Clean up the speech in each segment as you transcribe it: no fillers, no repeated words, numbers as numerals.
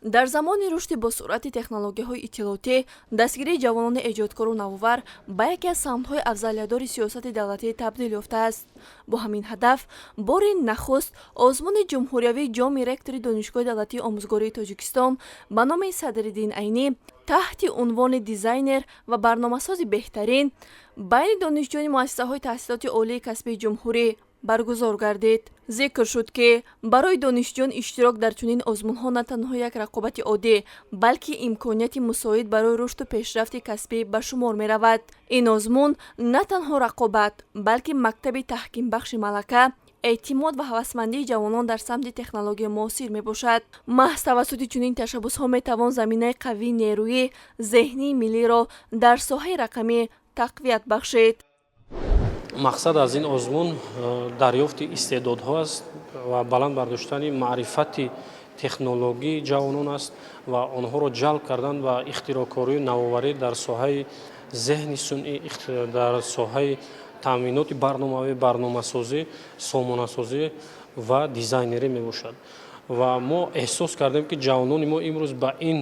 дар замони рушди босуръати технологияҳои иттилоотӣ дастгирии ҷавонони эҷодкору навовар ба яке аз самтҳои афзалиятдори сиёсати давлатӣ табдил ёфтааст. Бо ҳамин ҳадаф бори нахуст озмуни ҷумҳуриявии ҷоми ректори донишгоҳи давлатии омӯзгории Тоҷикистон ба номи Садриддин Айнӣ таҳти унвони дизайнер ва барномасози беҳтарин байни донишҷӯёни муассисаҳои таҳсилоти олии касбии ҷумҳурӣ баргузор гардид. зикр шуд ки барои донишҷӯён иштирок дар чунин озмунҳо на танҳо як рақобати оддӣ, балки имконияти мусоид барои рушду пешрафти касбӣ ба шумор меравад. Ин озмун на танҳо рақобат, балки мактаби таҳкимбахши малака, эътимод ва ҳавасмандии ҷавонон дар самти технология муосир мебошад. маҳз тавассути чунин tashabbusҳо метавон заминаи қавии нерӯӣ зеҳнии миллиро дар соҳаи рақамӣ тақвият бахшид. мақсад аз ин озмун дарёфти истеъдодҳо аст ва баланд бардоштани маърифати технологии ҷавонон аст ва онҳоро ҷалб кардан ба ихтироъкорию навоварӣ дар соҳаи зеҳни сунъӣ, дар соҳаи таъминоти барномавӣ, барномасозӣ, сомонасозӣ ва дизайнерӣ мебошад. ва мо эҳсос кардем ки ҷавонони мо имрӯз ба ин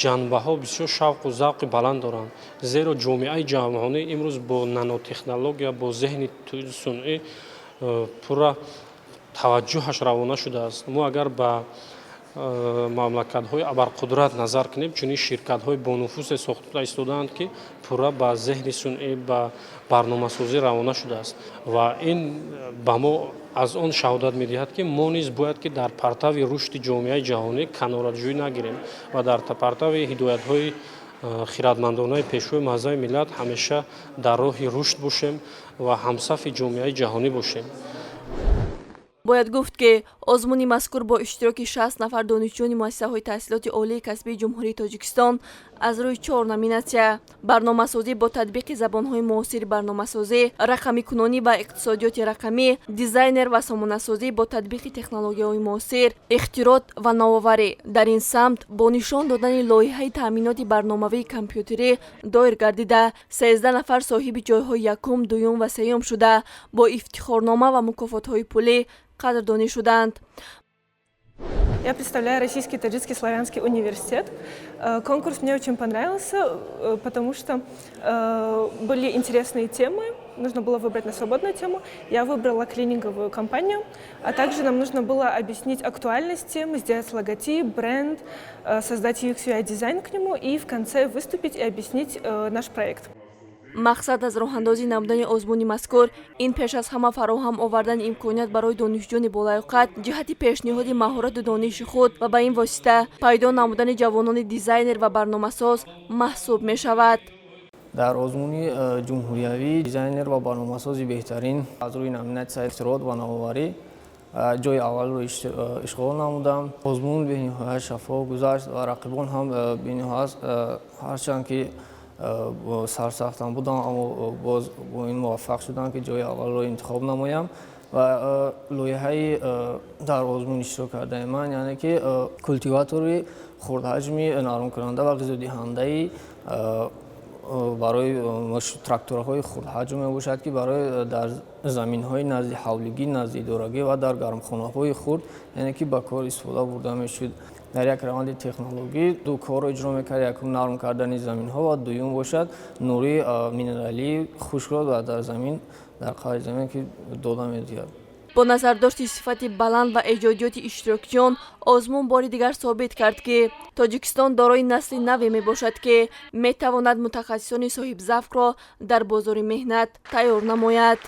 ҷанбаҳо бисёр шавқу завқи баланд доранд, зеро ҷомеаи ҷаҳонӣ имрӯз бо нанотехнология, бо зеҳни сунъӣ пурра таваҷҷӯҳаш равона шудааст. мо агар ба мамлакатҳои абарқудрат назар кунем, чунин ширкатҳои бонуфузе сохта истодаанд ки пурра ба зеҳни сунъӣ, ба барномасозӣ равона шудааст ва ин ба мо аз он шаҳодат медиҳад ки мо низ бояд ки дар партави рушди ҷомеаи ҷаҳонӣ каноратҷӯӣ нагирем ва дар партави ҳидоятҳои хиратмандонаи пешвои маъзами миллат ҳамеша дар роҳи рушд бошем ва ҳамсафи ҷомеаи ҷаҳонӣ бошем. бояд гуфт ки озмуни мазкур бо иштироки 60 нафар донишҷӯёни муассисаҳои таҳсилоти олии касбии ҷумҳурии Тоҷикистон аз рӯи 4 номинатсия: барномасозӣ бо татбиқи забонҳои муосири барномасозӣ, рақамикунонӣ ва иқтисодиёти рақамӣ, дизайнер ва сомонасозӣ бо татбиқи технологияҳои муосир, ихтироъ ва нововарӣ дар ин самт бо нишон додани лоиҳаи таъминоти барномавии компютерӣ доир гардида 13 нафар соҳиби ҷойҳои якум, дуюм ва сеюм шуда бо ифтихорнома ва мукофотҳои пулӣ қадрдонӣ шуданд. Я представляю Российский таджикский славянский университет. Конкурс мне очень понравился, потому что были интересные темы. Нужно было выбрать на свободную тему. Я выбрала клининговую компанию, а также нам нужно было объяснить актуальность темы, сделать логотип, бренд, создать UX UI дизайн к нему и в конце выступить и объяснить наш проект. мақсад аз роҳандозӣ намудани озмуни мазкур ин пеш аз ҳама фароҳам овардани имконият барои донишҷӯёни болаёқат ҷиҳати пешниҳоди маҳорату дониши худ ва ба ин восита пайдо намудани ҷавонони дизайнер ва барномасоз маҳсуб мешавад. дар озмуни ҷумҳуриявӣ дизайнер ва барномасози беҳтарин аз рӯи номинатсияи ихтироъ ва нововарӣ ҷои аввалро ишғол намудам. озмун бениҳоят шаффоф гузашт ва рақибон ҳам бениҳоят ҳарчанд ки сарсахтам будам, аммо боз бо ин муваффақ шудам ки ҷои аввалро интихоб намоям ва лоиҳаи дар озмун иштирок кардаи ман яъне ки культиватори хурдҳаҷми нармкунанда ва ғизодиҳандаи барои трактораҳои хурдҳаҷм мебошад ки барои дар заминҳои назди ҳавлигӣ, назди идорагӣ ва дар гармхонаҳои хурд яъне ки ба кор истифода бурда мешуд. дар як раванди технологӣ ду корро иҷро мекард. Якум нарм кардани заминҳо ва дуюм бошад нури минералии хушкро дар замин, дар қаъри замин ки дода медиҳад. бо назардошти сифати баланд ва эҷодиёти иштирокчиён озмун бори дигар собит кард ки Тоҷикистон дорои насли наве мебошад ки метавонад мутахассисони соҳибзавқро дар бозори меҳнат тайёр намояд.